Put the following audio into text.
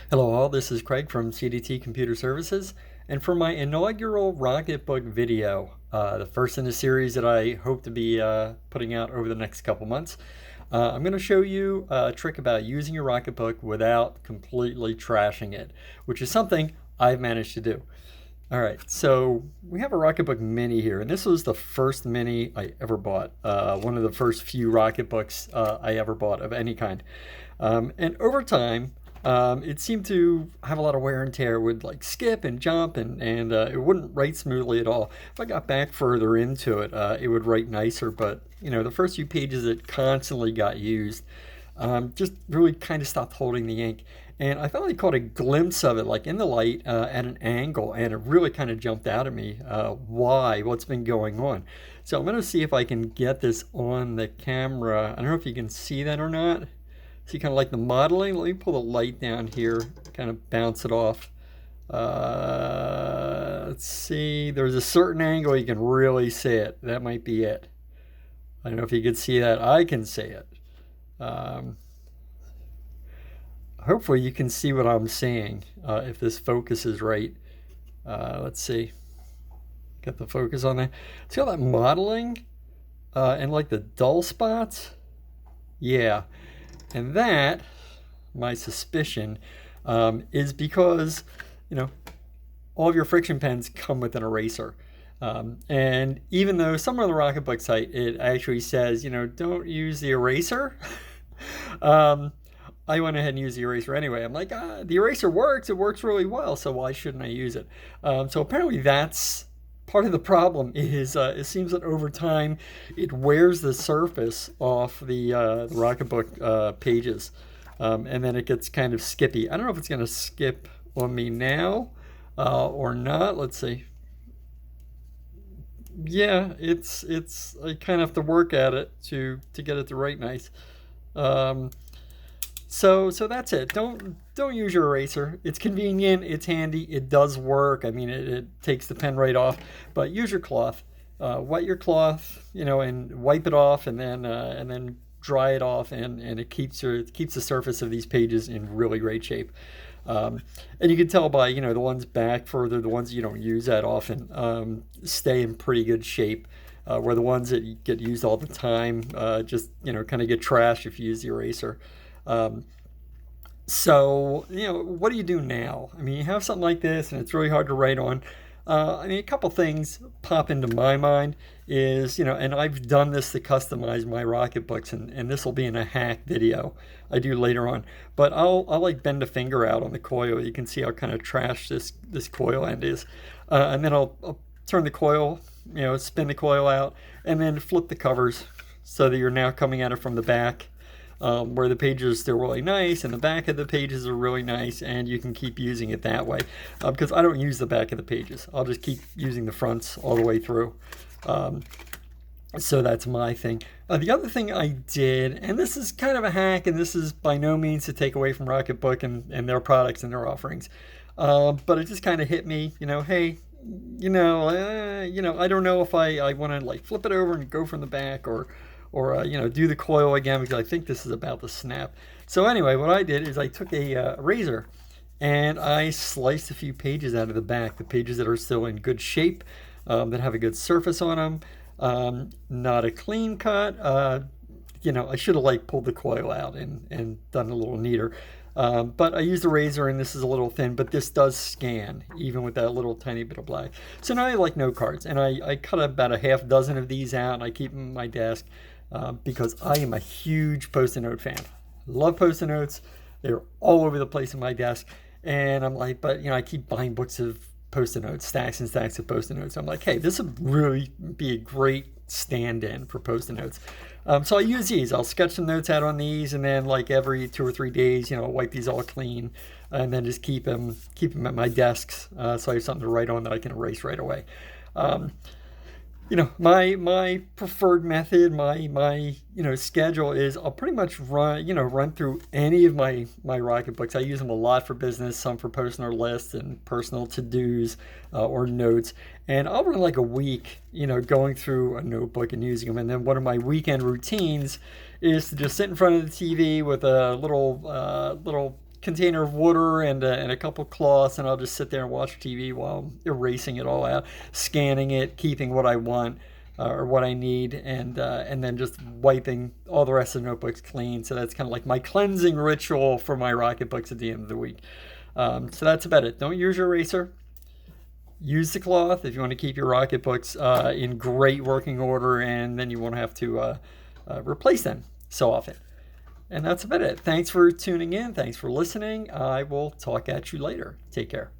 Hello all, this is Craig from CDT Computer Services, and for my inaugural Rocketbook video, the first in the series that I hope to be putting out over the next couple months, I'm going to show you a trick about using your Rocketbook without completely trashing it, which is something I've managed to do. All right, so we have a Rocketbook Mini here, and this was the first Mini I ever bought. One of the first few Rocketbooks I ever bought of any kind. And over time, it seemed to have a lot of wear and tear. It would like skip and jump, and it wouldn't write smoothly at all. If I got back further into it, it would write nicer. But the first few pages it constantly got used. Just really kind of stopped holding the ink. And I finally caught a glimpse of it, like in the light at an angle, and it really kind of jumped out at me. What's been going on? So I'm going to see if I can get this on the camera. I don't know if you can see that or not. See kind of like the modeling. Let me pull the light down here, kind of bounce it off. Let's see. There's a certain angle you can really see it. That might be it. I don't know if you can see that. I can see it. Hopefully you can see what I'm seeing if this focus is right. Let's see. Get the focus on there. See all that modeling and like the dull spots? Yeah. And that, my suspicion, is because, all of your friction pens come with an eraser. And even though somewhere on the Rocketbook site, it actually says, don't use the eraser. I went ahead and used the eraser anyway. I'm like, the eraser works. It works really well. So why shouldn't I use it? So apparently that's part of the problem is it seems that over time it wears the surface off the Rocketbook pages. And then it gets kind of skippy. I don't know if it's going to skip on me now or not. Let's see. Yeah, it's I kind of have to work at it to get it to write nice. So that's it. Don't use your eraser. It's convenient. It's handy. It does work. I mean, it takes the pen right off. But use your cloth. Wet your cloth, and wipe it off, and then dry it off, and it keeps the surface of these pages in really great shape. And you can tell by the ones back further, the ones you don't use that often, stay in pretty good shape. Where the ones that get used all the time just kind of get trashed if you use the eraser. So what do you do now? I mean, you have something like this and it's really hard to write on. A couple things pop into my mind is, and I've done this to customize my Rocketbooks, and this will be in a hack video I do later on. But I'll like bend a finger out on the coil. You can see how kind of trash this coil end is. And then I'll turn the coil, spin the coil out, and then flip the covers so that you're now coming at it from the back. Where the pages are still really nice and the back of the pages are really nice, and you can keep using it that way. Because I don't use the back of the pages. I'll just keep using the fronts all the way through. So that's my thing. The other thing I did, and this is kind of a hack, and this is by no means to take away from Rocketbook and their products and their offerings, but it just kind of hit me, hey, I don't know if I want to like flip it over and go from the back or do the coil again, because I think this is about to snap. So anyway, what I did is I took a razor and I sliced a few pages out of the back, the pages that are still in good shape, that have a good surface on them. Not a clean cut. I should have like pulled the coil out and done a little neater. But I used a razor, and this is a little thin, but this does scan even with that little tiny bit of black. So now I have like note cards, and I cut about a half dozen of these out, and I keep them in my desk. Because I am a huge Post-it note fan. Love Post-it notes. They're all over the place in my desk. And I'm like, but I keep buying books of Post-it notes, stacks and stacks of Post-it notes. I'm like, hey, this would really be a great stand-in for Post-it notes. So I use these. I'll sketch some notes out on these, and then like every 2 or 3 days, wipe these all clean, and then just keep them at my desks, so I have something to write on that I can erase right away. My preferred method, my schedule is I'll pretty much run through any of my Rocketbooks. I use them a lot for business, some for personal lists and personal to-dos or notes. And I'll run like a week, going through a notebook and using them. And then one of my weekend routines is to just sit in front of the TV with a little container of water and a couple cloths, and I'll just sit there and watch TV while I'm erasing it all out, scanning it, keeping what I want or what I need, and then just wiping all the rest of the notebooks clean. So that's kind of like my cleansing ritual for my Rocketbooks at the end of the week. So that's about it. Don't use your eraser. Use the cloth if you want to keep your Rocketbooks in great working order, and then you won't have to replace them so often. And that's about it. Thanks for tuning in. Thanks for listening. I will talk at you later. Take care.